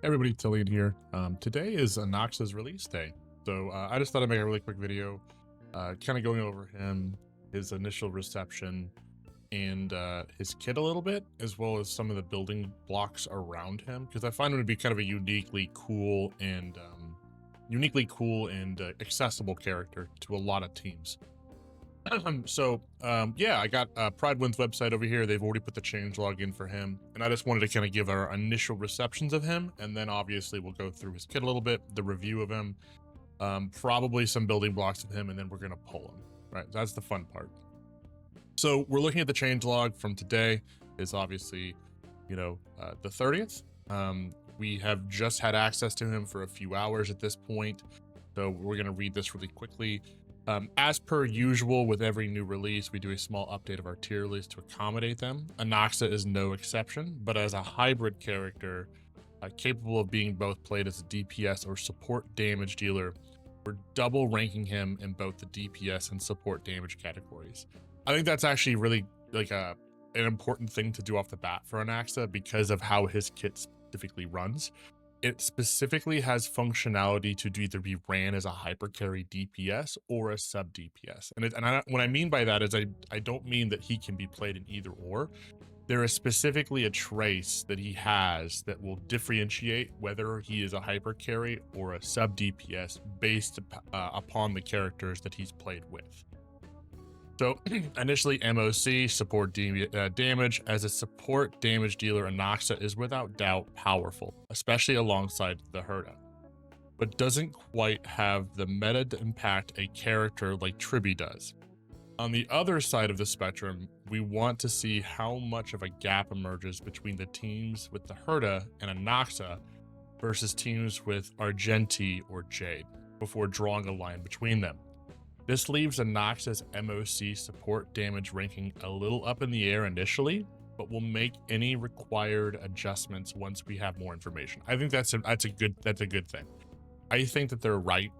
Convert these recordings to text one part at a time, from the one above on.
Everybody, Tillian here. Today is Anaxa's release day, so I just thought I'd make a really quick video, kind of going over him, his initial reception, and his kit a little bit, as well as some of the building blocks around him, because I find him to be kind of a uniquely cool and accessible character to a lot of teams. Yeah, I got Prydwen's website over here. They've already put the changelog in for him, and I just wanted to kind of give our initial receptions of him, and then obviously we'll go through his kit a little bit, the review of him, probably some building blocks of him, and then we're gonna pull him. Right, that's the fun part. So we're looking at the changelog from today. Is obviously, the 30th. We have just had access to him for a few hours at this point, so we're gonna read this really quickly. As per usual with every new release, we do a small update of our tier list to accommodate them. Anaxa is no exception, but as a hybrid character, capable of being both played as a DPS or support damage dealer, we're double ranking him in both the DPS and support damage categories. I think that's actually really like an important thing to do off the bat for Anaxa because of how his kit specifically runs. It specifically has functionality to either be ran as a hypercarry DPS or a sub DPS. What I mean by that is I don't mean that he can be played in either or. There is specifically a trace that he has that will differentiate whether he is a hypercarry or a sub DPS based upon the characters that he's played with. So initially MOC, support damage. As a support damage dealer, Anaxa is without doubt powerful, especially alongside the Herda, but doesn't quite have the meta impact a character like Triby does. On the other side of the spectrum, we want to see how much of a gap emerges between the teams with the Herda and Anaxa versus teams with Argenti or Jade before drawing a line between them. This leaves Anaxa's MOC support damage ranking a little up in the air initially, but we'll make any required adjustments once we have more information. I think that's a good thing. I think that they're right,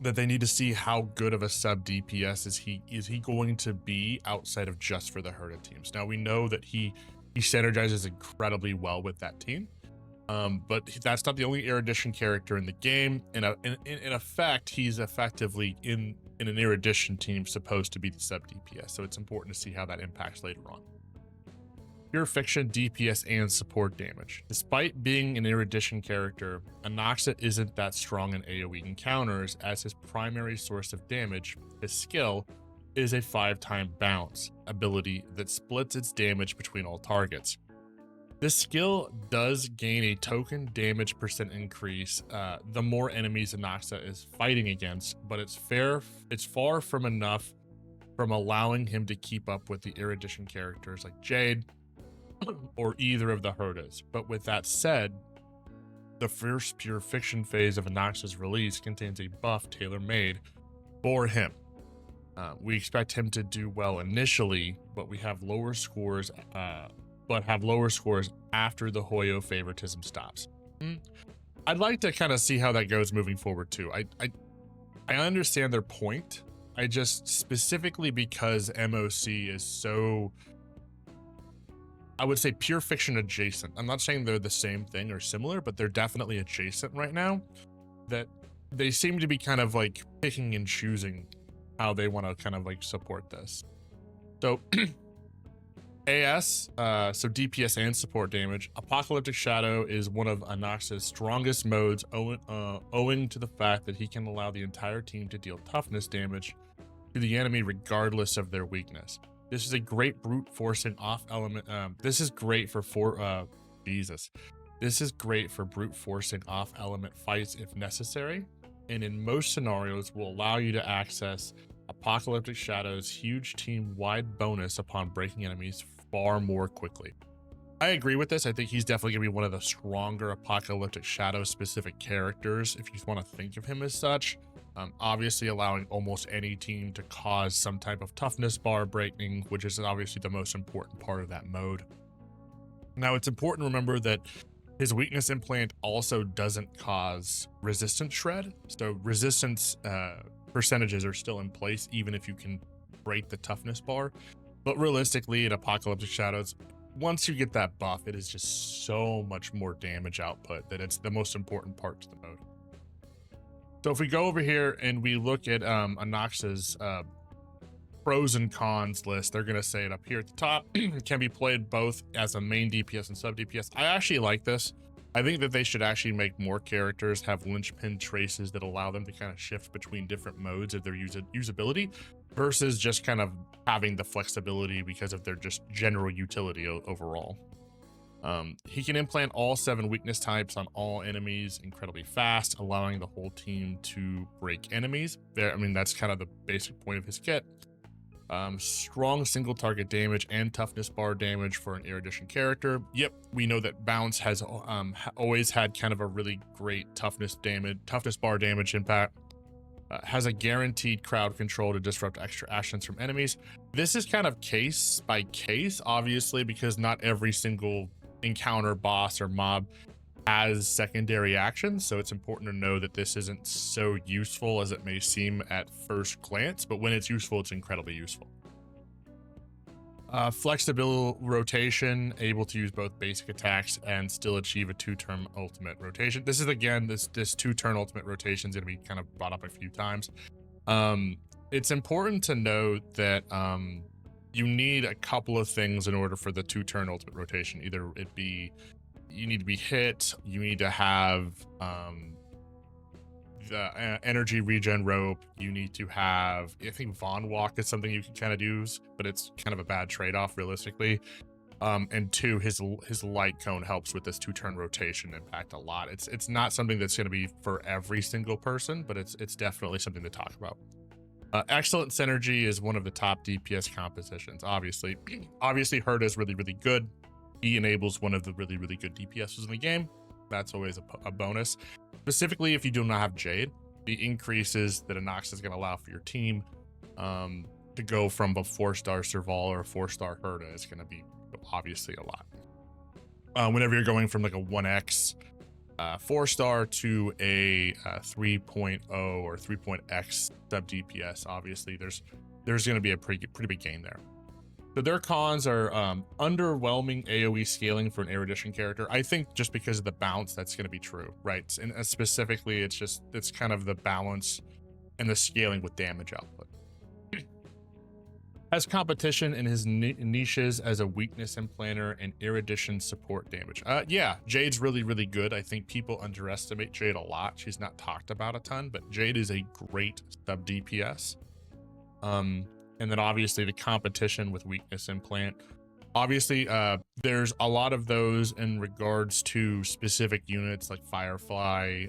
that they need to see how good of a sub DPS is he going to be outside of just for the Herda teams. Now we know that he synergizes incredibly well with that team. But that's not the only erudition character in the game. In effect, he's effectively in an erudition team supposed to be the sub DPS, so it's important to see how that impacts later on. Pure fiction, DPS, and support damage. Despite being an erudition character, Anaxa isn't that strong in AoE encounters, as his primary source of damage, his skill, is a 5-time bounce ability that splits its damage between all targets. This skill does gain a token damage percent increase the more enemies Anaxa is fighting against, but it's far from enough from allowing him to keep up with the erudition characters like Jade or either of the Herdas. But with that said, the first pure fiction phase of Anaxa's release contains a buff tailor-made for him. We expect him to do well initially, but we have lower scores after the Hoyo favoritism stops. I'd like to kind of see how that goes moving forward too. I understand their point. I just specifically because MOC is so, I would say pure fiction adjacent. I'm not saying they're the same thing or similar, but they're definitely adjacent right now. That they seem to be kind of like picking and choosing how they want to kind of like support this. So AS, so DPS and support damage. Apocalyptic Shadow is one of Anaxa's strongest modes owing to the fact that he can allow the entire team to deal toughness damage to the enemy regardless of their weakness. This is a great brute forcing off element. This is great for This is great for brute forcing off element fights if necessary, and in most scenarios will allow you to access Apocalyptic Shadow's huge team-wide bonus upon breaking enemies far more quickly. I agree with this. I think he's definitely going to be one of the stronger Apocalyptic Shadow specific characters if you want to think of him as such. Obviously allowing almost any team to cause some type of toughness bar breaking, which is obviously the most important part of that mode. Now it's important to remember that his weakness implant also doesn't cause resistance shred. So resistance percentages are still in place even if you can break the toughness bar. But realistically, in Apocalyptic Shadows, once you get that buff, it is just so much more damage output that it's the most important part to the mode. So if we go over here and we look at Anaxa's pros and cons list, they're going to say it up here at the top. Can be played both as a main DPS and sub DPS. I actually like this. I think that they should actually make more characters have linchpin traces that allow them to kind of shift between different modes of their usability versus just kind of having the flexibility because of their just general utility overall. He can implant all 7 weakness types on all enemies incredibly fast, allowing the whole team to break enemies. I mean, that's kind of the basic point of his kit. Strong single target damage and toughness bar damage for an erudition character. Yep, we know that Bounce has always had kind of a really great toughness bar damage impact. Has a guaranteed crowd control to disrupt extra actions from enemies. This is kind of case by case, obviously, because not every single encounter, boss, or mob has secondary actions, so it's important to know that this isn't so useful as it may seem at first glance, but when it's useful, it's incredibly useful. Flexible rotation, able to use both basic attacks and still achieve a 2-turn ultimate rotation. This is, again, this 2-turn ultimate rotation is going to be kind of brought up a few times. It's important to note that you need a couple of things in order for the 2-turn ultimate rotation. Either it be you need to be hit, you need to have the energy regen rope, you need to have, I think Von Walk is something you can kind of use, but it's kind of a bad trade-off realistically. And 2, his light cone helps with this 2-turn rotation impact a lot. It's not something that's going to be for every single person, but it's definitely something to talk about. Excellent synergy is one of the top DPS compositions. Obviously Herta is really good. He enables one of the really good DPSs in the game. That's always a bonus. Specifically, if you do not have Jade, the increases that Anaxa is going to allow for your team to go from a 4-star Serval or a 4-star Herta is going to be obviously a lot. Whenever you're going from like a 1x 4-star to a 3.0 or 3.x sub DPS, obviously there's going to be a pretty big gain there. So their cons are underwhelming AoE scaling for an erudition character. I think just because of the bounce, that's going to be true, right? And specifically, it's kind of the balance and the scaling with damage output. Has competition in his niches as a weakness implanter and erudition support damage. Yeah, Jade's really good. I think people underestimate Jade a lot. She's not talked about a ton, but Jade is a great sub DPS. And then obviously the competition with weakness implant. Obviously, there's a lot of those in regards to specific units like Firefly,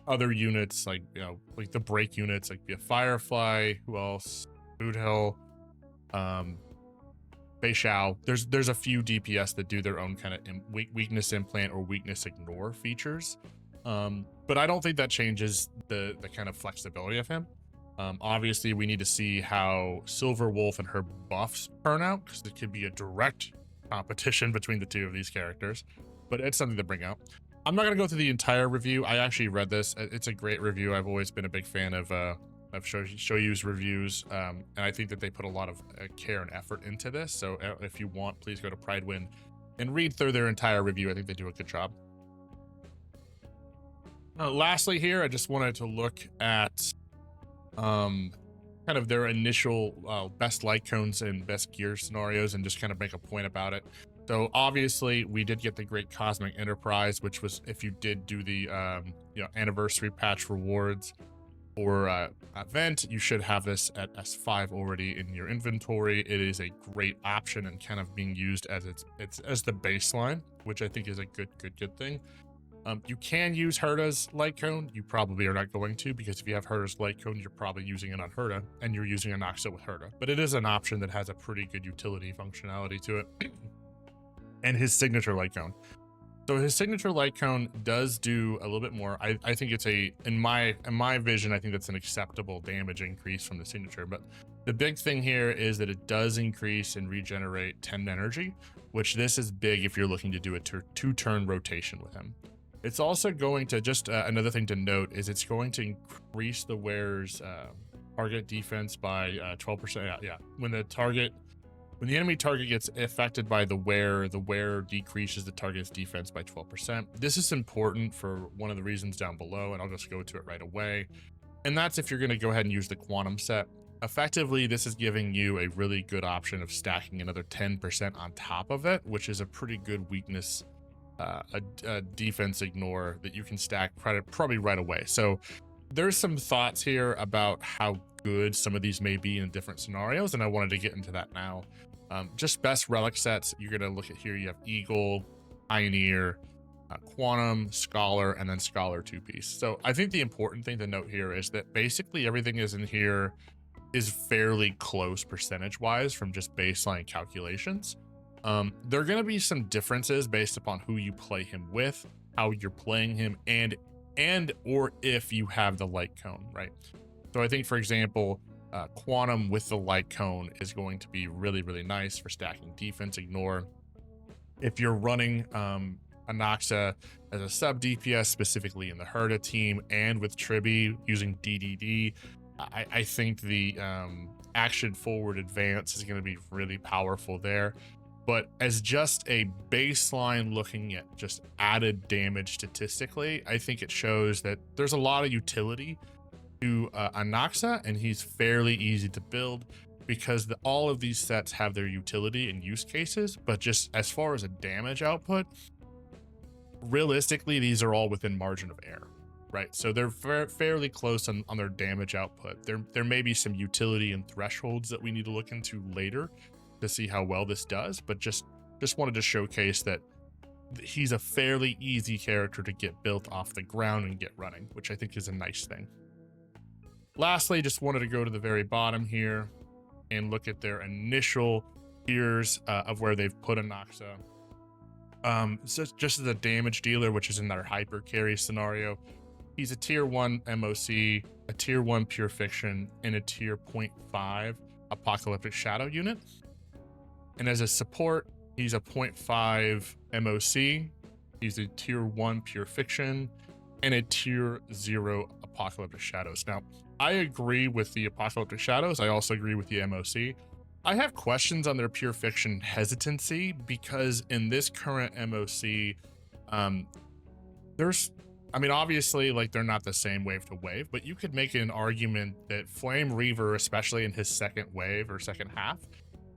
other units like, like the break units like Firefly, who else? Boothill, Beishao. There's a few DPS that do their own kind of weakness implant or weakness ignore features. But I don't think that changes the kind of flexibility of him. Obviously, we need to see how Silver Wolf and her buffs turn out, because it could be a direct competition between the two of these characters, but it's something to bring out. I'm not going to go through the entire review. I actually read this. It's a great review. I've always been a big fan of Shoyu's reviews, and I think that they put a lot of care and effort into this. So if you want, please go to Prydwen and read through their entire review. I think they do a good job. Lastly here, I just wanted to look at kind of their initial best light cones and best gear scenarios and just kind of make a point about it. So obviously we did get the Great Cosmic Enterprise, which was, if you did do the anniversary patch rewards or event, you should have this at S5 already in your inventory. It is a great option and kind of being used as it's as the baseline, which I think is a good thing. You can use Herta's light cone. You probably are not going to, because if you have Herta's light cone, you're probably using it on Herta, and you're using Anaxa with Herta. But it is an option that has a pretty good utility functionality to it. And his signature light cone. So his signature light cone does do a little bit more. I think it's in my vision, I think that's an acceptable damage increase from the signature. But the big thing here is that it does increase and regenerate 10 energy, which this is big if you're looking to do a 2-turn rotation with him. It's also going to, just another thing to note is it's going to increase the wearer's target defense by 12%. Yeah. When the target When the enemy target gets affected by the wear decreases the target's defense by 12%. This is important for one of the reasons down below, and I'll just go to it right away. And that's if you're going to go ahead and use the quantum set. Effectively, this is giving you a really good option of stacking another 10% on top of it, which is a pretty good weakness, a defense ignore that you can stack probably right away. So there's some thoughts here about how good some of these may be in different scenarios, and I wanted to get into that now. Just best relic sets, you're going to look at here. You have Eagle, Pioneer, Quantum, Scholar, and then Scholar 2-piece. So I think the important thing to note here is that basically everything is in here is fairly close percentage-wise from just baseline calculations. There are going to be some differences based upon who you play him with, how you're playing him, and or if you have the light cone, right? So I think, for example, Quantum with the light cone is going to be really, really nice for stacking defense ignore. If you're running Anaxa as a sub DPS, specifically in the Herda team, and with Triby using DDD, I think the action forward advance is going to be really powerful there. But as just a baseline looking at just added damage statistically, I think it shows that there's a lot of utility to Anaxa, and he's fairly easy to build because all of these sets have their utility and use cases. But just as far as a damage output, realistically, these are all within margin of error, right? So they're fairly close on their damage output. There may be some utility and thresholds that we need to look into later to see how well this does, but just wanted to showcase that he's a fairly easy character to get built off the ground and get running, which I think is a nice thing. Lastly, just wanted to go to the very bottom here and look at their initial tiers of where they've put Anaxa. So just as a damage dealer, which is in their hyper carry scenario, he's a tier 1 MOC, a tier 1 pure fiction, and a tier 0.5 apocalyptic shadow unit. And as a support, he's a 0.5 MOC, he's a tier 1 pure fiction, and a tier 0 apocalyptic shadows. Now, I agree with the apocalyptic shadows. I also agree with the MOC. I have questions on their pure fiction hesitancy because in this current MOC, obviously, like, they're not the same wave to wave, but you could make an argument that Flame Reaver, especially in his second wave or second half,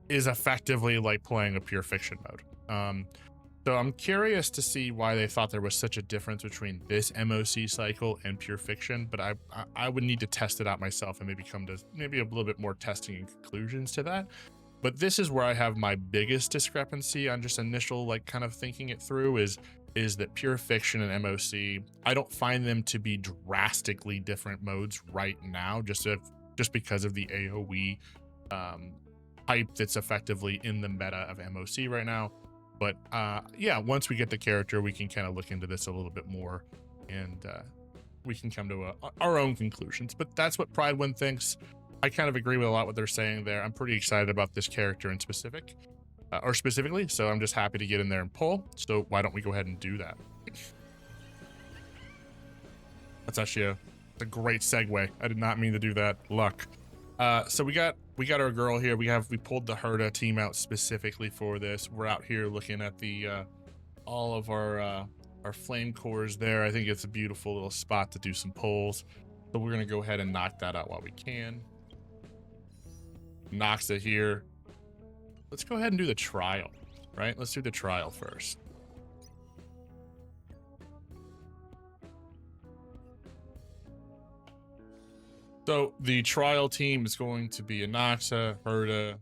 is effectively like playing a pure fiction mode. So I'm curious to see why they thought there was such a difference between this MOC cycle and pure fiction, but I would need to test it out myself and maybe come to a little bit more testing and conclusions to that. But this is where I have my biggest discrepancy on just initial, like, kind of thinking it through is that pure fiction and MOC, I don't find them to be drastically different modes right now, just because of the AoE hype that's effectively in the meta of MOC right now. But yeah, once we get the character, we can kind of look into this a little bit more, and we can come to our own conclusions. But that's what Prydwen thinks. I kind of agree with a lot what they're saying there. I'm pretty excited about this character in specifically. So I'm just happy to get in there and pull. So why don't we go ahead and do that? That's actually a great segue. I did not mean to do that. Luck. So we got our girl here. We pulled the Herda team out specifically for this. We're out here looking at the all of our flame cores there. I think it's a beautiful little spot to do some pulls. So we're gonna go ahead and knock that out while we can. Knocks it here. Let's go ahead and do the trial, right? Let's do the trial first. So the trial team is going to be Anaxa, Herda,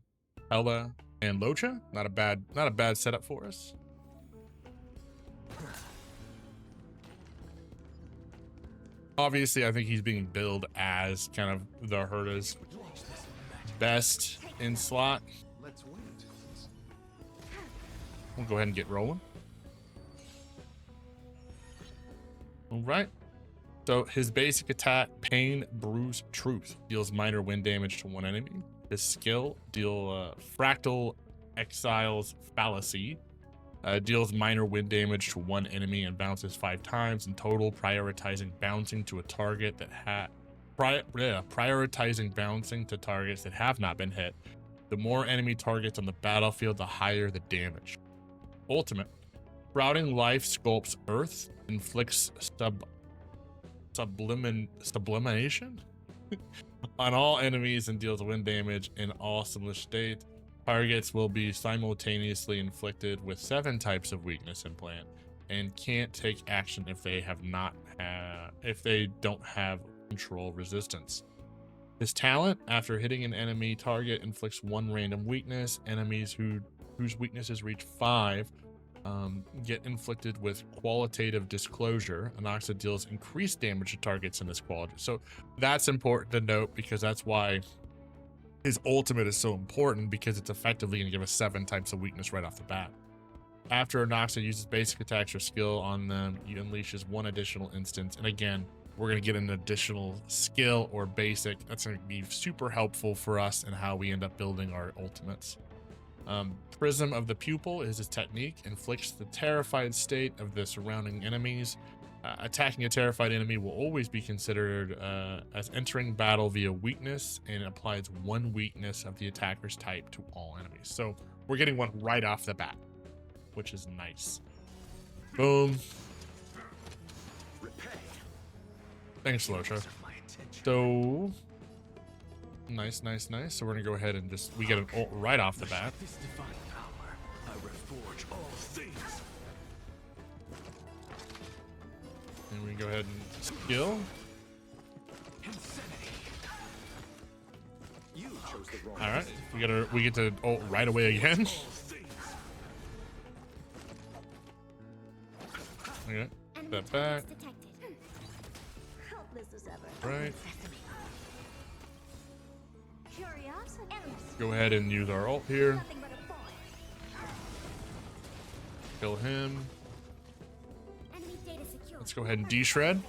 Ella, and Locha. Not a bad setup for us. Obviously, I think he's being billed as kind of the Herda's best in slot. We'll go ahead and get rolling. All right. So his basic attack, Pain, Bruise, Truth, deals minor wind damage to one enemy. His skill, deal Fractal Exiles Fallacy, deals minor wind damage to one enemy and bounces 5 times in total, prioritizing bouncing to a target that prioritizing bouncing to targets that have not been hit. The more enemy targets on the battlefield, the higher the damage. Ultimate. Sprouting Life sculpts Earth, inflicts sublimation on all enemies and deals wind damage in all similar state. Targets will be simultaneously inflicted with 7 types of weakness and plant, and can't take action if they don't have control resistance. His talent, after hitting an enemy target, inflicts 1 random weakness. Enemies whose weaknesses reach 5 get inflicted with qualitative disclosure. Anaxa deals increased damage to targets in this quality. So that's important to note, because that's why his ultimate is so important, because it's effectively going to give us 7 types of weakness right off the bat. After Anaxa uses basic attacks or skill on them, he unleashes 1 additional instance. And again, we're going to get an additional skill or basic. That's going to be super helpful for us in how we end up building our ultimates. Prism of the Pupil is his technique, inflicts the terrified state of the surrounding enemies. Attacking a terrified enemy will always be considered as entering battle via weakness, and applies 1 weakness of the attacker's type to all enemies. So we're getting 1 right off the bat, which is nice. Boom. Thanks, Losha. So nice. So we're gonna go ahead and we get an ult right off the bat. And we go ahead and skill. All right, we get to ult right away again. Okay, step back. Right. Go ahead and use our ult here. Kill him. Let's go ahead and de-shred.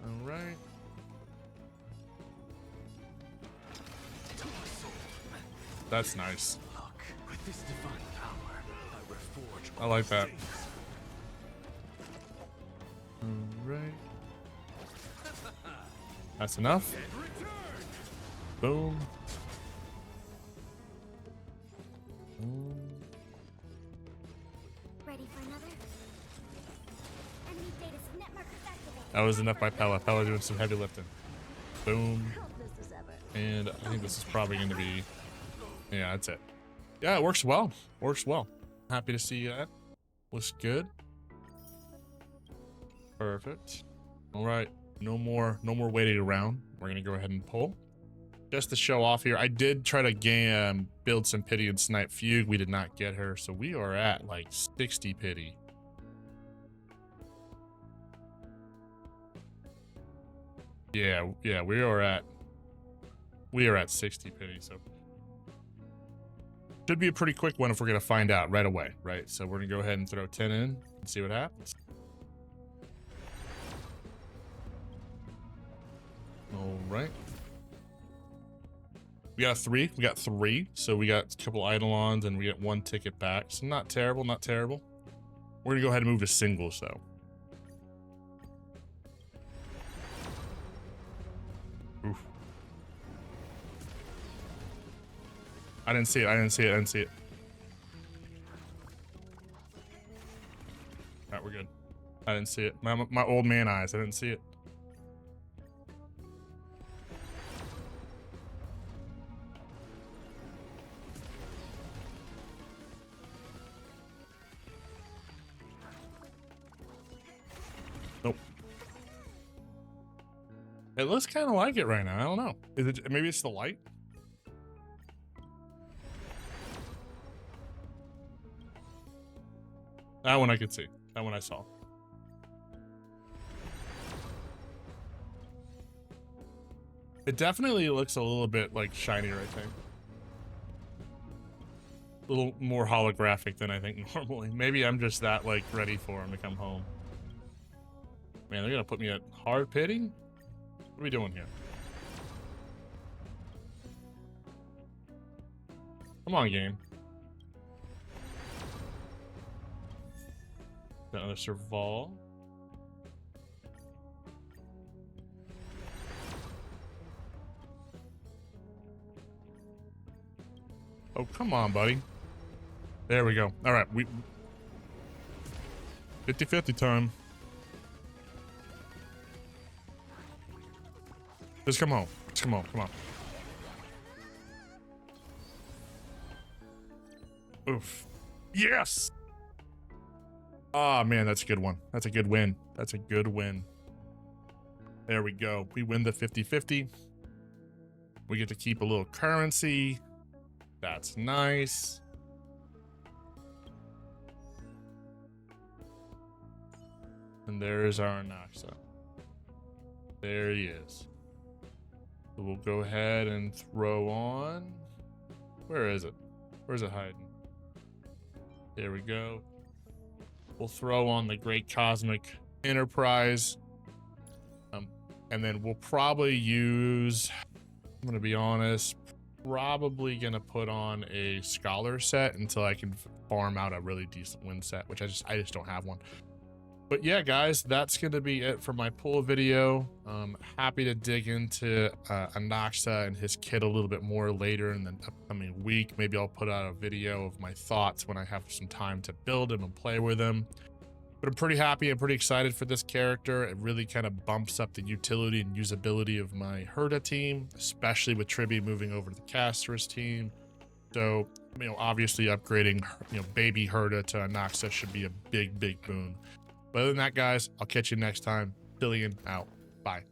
All right. That's nice. I like that. All right. That's enough. Boom. Ready for another? Enemy data network activated. That was enough by Pella. Pella doing some heavy lifting. Boom. And I think this is probably going to be... Yeah, that's it. Yeah, it works well. Works well. Happy to see that. Looks good. Perfect. All right. No more waiting around. We're gonna go ahead and pull. Just to show off here, I did try to build some pity and snipe Fugue. We did not get her, so we are at like 60 pity. Yeah, we are at 60 pity, so should be a pretty quick one if we're gonna find out right away, right? So we're gonna go ahead and throw 10 in and see what happens. All right. We got 3. We got 3. So we got a couple Eidolons and we get 1 ticket back. So not terrible, not terrible. We're gonna go ahead and move to singles though. Oof. I didn't see it. Alright, we're good. I didn't see it. My old man eyes. I didn't see it. Nope. It looks kind of like it right now. I don't know. Is it? Maybe it's the light. That one I could see. That one I saw. It definitely looks a little bit like shinier, I think. A little more holographic than I think normally. Maybe I'm just that like ready for him to come home. Man, they're gonna put me at hard pity? What are we doing here? Come on, game. Another Serval. Oh, come on, buddy. There we go. All right, we 50-50 time. Just come home. Just come on. Come on. Oof. Yes. Oh, man, that's a good one. That's a good win. That's a good win. There we go. We win the 50-50. We get to keep a little currency. That's nice. And there's our Anaxa. There he is. So we'll go ahead and throw on. Where is it? Where's it hiding? There we go. We'll throw on the Great Cosmic Enterprise. And then we'll probably use, I'm going to be honest, probably going to put on a Scholar set until I can farm out a really decent win set, which I just don't have one. But yeah, guys, that's going to be it for my pull video. Happy to dig into Anaxa and his kit a little bit more later in the upcoming week. Maybe I'll put out a video of my thoughts when I have some time to build him and play with him. But I'm pretty happy and pretty excited for this character. It really kind of bumps up the utility and usability of my Herda team, especially with Tribby moving over to the Casterus team. So, obviously upgrading, baby Herda to Anaxa should be a big, big boon. But other than that, guys, I'll catch you next time. Billion out. Bye.